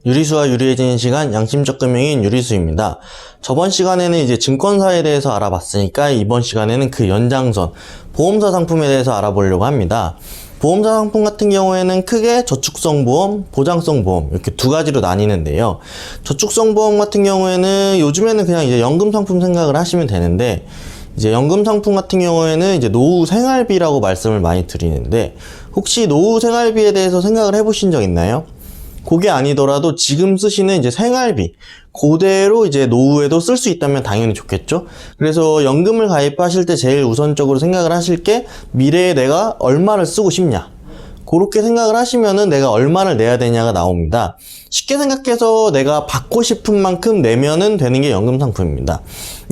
유리수와 유리해지는 시간, 양심적 금융인 유리수입니다. 저번 시간에는 이제 증권사에 대해서 알아봤으니까 이번 시간에는 그 연장선, 보험사 상품에 대해서 알아보려고 합니다. 보험사 상품 같은 경우에는 크게 저축성 보험, 보장성 보험 이렇게 두 가지로 나뉘는데요. 저축성 보험 같은 경우에는 요즘에는 그냥 이제 연금 상품 생각을 하시면 되는데, 이제 연금 상품 같은 경우에는 이제 노후 생활비라고 말씀을 많이 드리는데, 혹시 노후 생활비에 대해서 생각을 해보신 적 있나요? 그게 아니더라도 지금 쓰시는 이제 생활비 그대로 이제 노후에도 쓸 수 있다면 당연히 좋겠죠. 그래서 연금을 가입하실 때 제일 우선적으로 생각을 하실 게 미래에 내가 얼마를 쓰고 싶냐, 그렇게 생각을 하시면은 내가 얼마를 내야 되냐가 나옵니다. 쉽게 생각해서 내가 받고 싶은 만큼 내면은 되는 게 연금 상품입니다.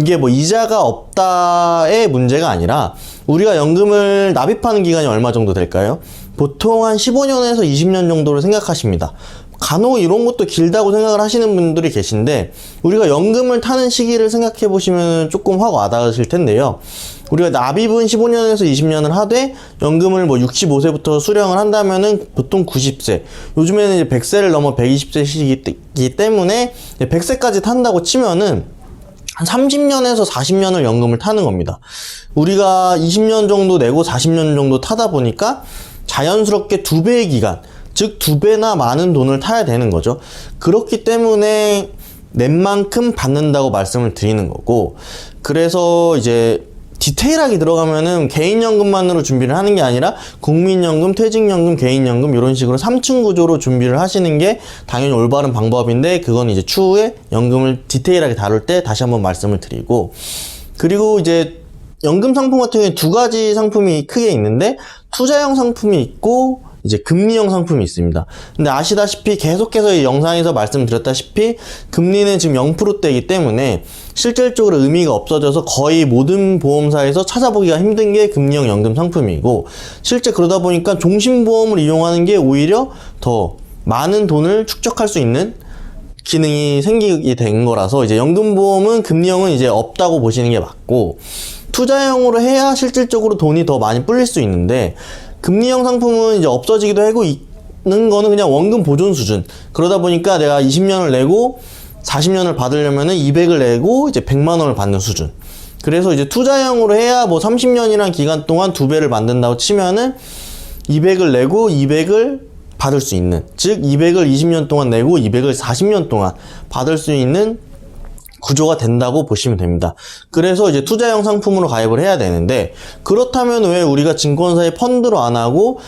이게 뭐 이자가 없다의 문제가 아니라 우리가 연금을 납입하는 기간이 얼마 정도 될까요? 보통 한 15년에서 20년 정도를 생각하십니다. 간혹 이런 것도 길다고 생각을 하시는 분들이 계신데, 우리가 연금을 타는 시기를 생각해 보시면 조금 확 와닿으실 텐데요. 우리가 납입은 15년에서 20년을 하되 연금을 뭐 65세부터 수령을 한다면은 보통 90세, 요즘에는 이제 100세를 넘어 120세 시기이기 때문에 100세까지 탄다고 치면은 한 30년에서 40년을 연금을 타는 겁니다. 우리가 20년 정도 내고 40년 정도 타다 보니까 자연스럽게 2배의 기간, 즉 2배나 많은 돈을 타야 되는 거죠. 그렇기 때문에 낸 만큼 받는다고 말씀을 드리는 거고, 그래서 이제 디테일하게 들어가면은 개인연금만으로 준비를 하는 게 아니라 국민연금, 퇴직연금, 개인연금 이런 식으로 3층 구조로 준비를 하시는 게 당연히 올바른 방법인데, 그건 이제 추후에 연금을 디테일하게 다룰 때 다시 한번 말씀을 드리고, 그리고 이제 연금 상품 같은 경우에 두 가지 상품이 크게 있는데, 투자형 상품이 있고 이제 금리형 상품이 있습니다. 근데 아시다시피 계속해서 이 영상에서 말씀드렸다시피 금리는 지금 0%대이기 때문에 실질적으로 의미가 없어져서 거의 모든 보험사에서 찾아보기가 힘든 게 금리형 연금 상품이고, 실제 그러다 보니까 종신보험을 이용하는 게 오히려 더 많은 돈을 축적할 수 있는 기능이 생기게 된 거라서, 이제 연금보험은 금리형은 이제 없다고 보시는 게 맞고, 투자형으로 해야 실질적으로 돈이 더 많이 불릴 수 있는데, 금리형 상품은 이제 없어지기도 하고 있는 거는 그냥 원금 보존 수준. 그러다 보니까 내가 20년을 내고 40년을 받으려면은 200을 내고 이제 100만 원을 받는 수준. 그래서 이제 투자형으로 해야 뭐 30년이란 기간 동안 2배를 만든다고 치면은 200을 내고 200을 받을 수 있는, 즉 200을 20년 동안 내고 200을 40년 동안 받을 수 있는 구조가 된다고 보시면 됩니다. 그래서 이제 투자형 상품으로 가입을 해야 되는데, 그렇다면 왜 우리가 증권사의 펀드로 안 하고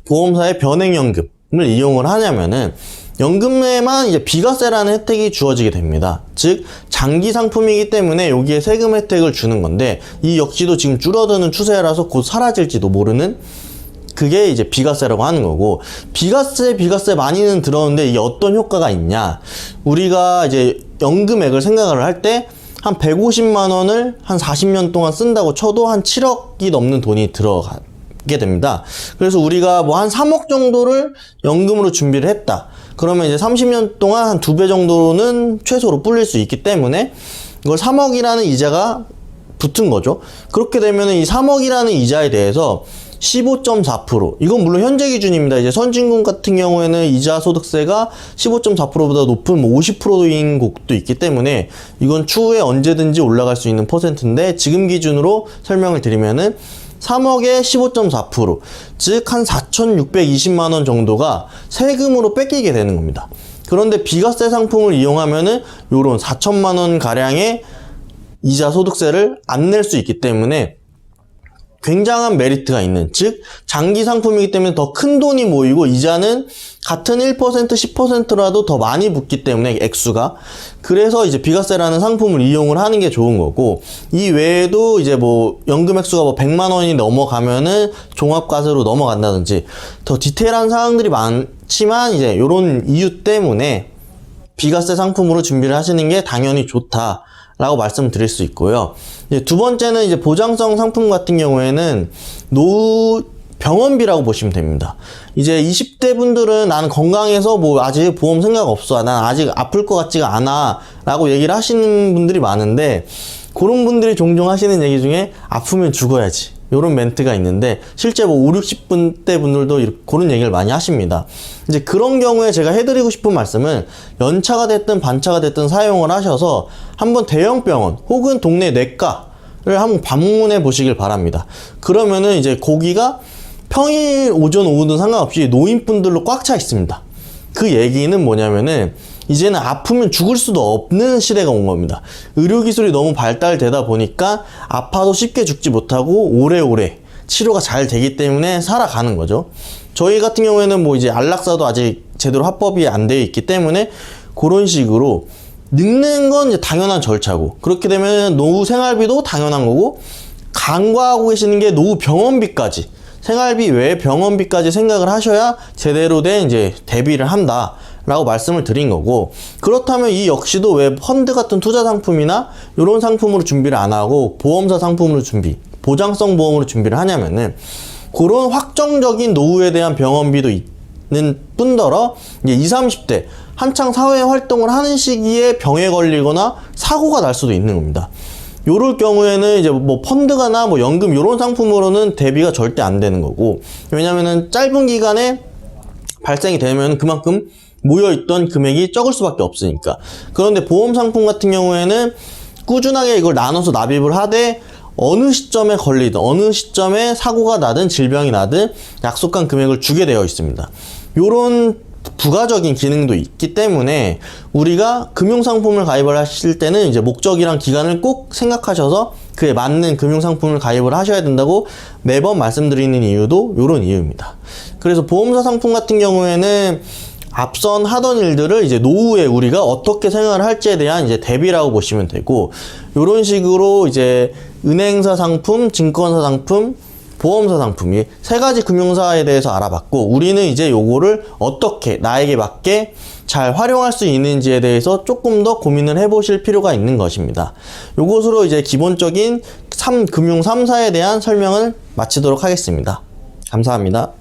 보험사의 변액연금을 이용을 하냐면은, 연금에만 이제 비과세라는 혜택이 주어지게 됩니다. 즉 장기 상품이기 때문에 여기에 세금 혜택을 주는 건데, 이 역시도 지금 줄어드는 추세라서 곧 사라질지도 모르는, 그게 이제 비과세라고 하는 거고, 비과세 많이는 들었는데 이게 어떤 효과가 있냐, 우리가 이제 연금액을 생각을 할 때 한 150만 원을 한 40년 동안 쓴다고 쳐도 한 7억이 넘는 돈이 들어가게 됩니다. 그래서 우리가 뭐 한 3억 정도를 연금으로 준비를 했다 그러면 이제 30년 동안 한 2배 정도는 최소로 불릴 수 있기 때문에 이걸 3억이라는 이자가 붙은 거죠. 그렇게 되면 이 3억이라는 이자에 대해서 15.4%, 이건 물론 현재 기준입니다. 이제 선진국 같은 경우에는 이자 소득세가 15.4%보다 높은 뭐 50%인 곳도 있기 때문에 이건 추후에 언제든지 올라갈 수 있는 퍼센트인데, 지금 기준으로 설명을 드리면은 3억에 15.4%, 즉 한 4,620만 원 정도가 세금으로 뺏기게 되는 겁니다. 그런데 비과세 상품을 이용하면은 요런 4천만 원 가량의 이자 소득세를 안 낼 수 있기 때문에 굉장한 메리트가 있는, 즉 장기 상품이기 때문에 더 큰 돈이 모이고 이자는 같은 1%, 10%라도 더 많이 붙기 때문에 액수가, 그래서 이제 비과세라는 상품을 이용을 하는 게 좋은 거고, 이 외에도 이제 뭐 연금 액수가 뭐 100만 원이 넘어가면은 종합과세로 넘어간다든지 더 디테일한 사항들이 많지만, 이제 요런 이유 때문에 비과세 상품으로 준비를 하시는 게 당연히 좋다 라고 말씀드릴 수 있고요. 이제 두 번째는 이제 보장성 상품 같은 경우에는 노후 병원비라고 보시면 됩니다. 이제 20대 분들은 나는 건강해서 뭐 아직 보험 생각 없어, 난 아직 아플 것 같지가 않아 라고 얘기를 하시는 분들이 많은데, 그런 분들이 종종 하시는 얘기 중에 아프면 죽어야지, 요런 멘트가 있는데 실제 뭐 5, 60분대 분들도 그런 얘기를 많이 하십니다. 이제 그런 경우에 제가 해드리고 싶은 말씀은 연차가 됐든 반차가 됐든 사용을 하셔서 한번 대형 병원 혹은 동네 내과를 한번 방문해 보시길 바랍니다. 그러면은 이제 거기가 평일 오전 오후든 상관없이 노인분들로 꽉 차 있습니다. 그 얘기는 뭐냐면은 이제는 아프면 죽을 수도 없는 시대가 온 겁니다. 의료기술이 너무 발달되다 보니까 아파도 쉽게 죽지 못하고 오래오래 치료가 잘 되기 때문에 살아가는 거죠. 저희 같은 경우에는 뭐 이제 안락사도 아직 제대로 합법이 안 되어 있기 때문에 그런 식으로 늙는 건 이제 당연한 절차고, 그렇게 되면 노후 생활비도 당연한 거고, 간과하고 계시는 게 노후 병원비까지, 생활비 외에 병원비까지 생각을 하셔야 제대로 된 이제 대비를 한다 라고 말씀을 드린 거고, 그렇다면 이 역시도 왜 펀드 같은 투자 상품이나 이런 상품으로 준비를 안 하고 보험사 상품으로 보장성 보험으로 준비를 하냐면은, 그런 확정적인 노후에 대한 병원비도 있는 뿐더러 이제 20, 30대 한창 사회 활동을 하는 시기에 병에 걸리거나 사고가 날 수도 있는 겁니다. 요럴 경우에는 이제 뭐 펀드가나 뭐 연금 요런 상품으로는 대비가 절대 안 되는 거고, 왜냐면은 짧은 기간에 발생이 되면 그만큼 모여있던 금액이 적을 수밖에 없으니까. 그런데 보험 상품 같은 경우에는 꾸준하게 이걸 나눠서 납입을 하되 어느 시점에 걸리든 어느 시점에 사고가 나든 질병이 나든 약속한 금액을 주게 되어 있습니다. 요런 부가적인 기능도 있기 때문에 우리가 금융상품을 가입을 하실 때는 이제 목적이랑 기간을 꼭 생각하셔서 그에 맞는 금융상품을 가입을 하셔야 된다고 매번 말씀드리는 이유도 요런 이유입니다. 그래서 보험사 상품 같은 경우에는 앞선 하던 일들을 이제 노후에 우리가 어떻게 생활을 할지에 대한 이제 대비라고 보시면 되고, 요런 식으로 이제 은행사 상품, 증권사 상품, 보험사 상품, 이 세 가지 금융사에 대해서 알아봤고, 우리는 이제 요거를 어떻게 나에게 맞게 잘 활용할 수 있는지에 대해서 조금 더 고민을 해보실 필요가 있는 것입니다. 요것으로 이제 기본적인 금융 3사에 대한 설명을 마치도록 하겠습니다. 감사합니다.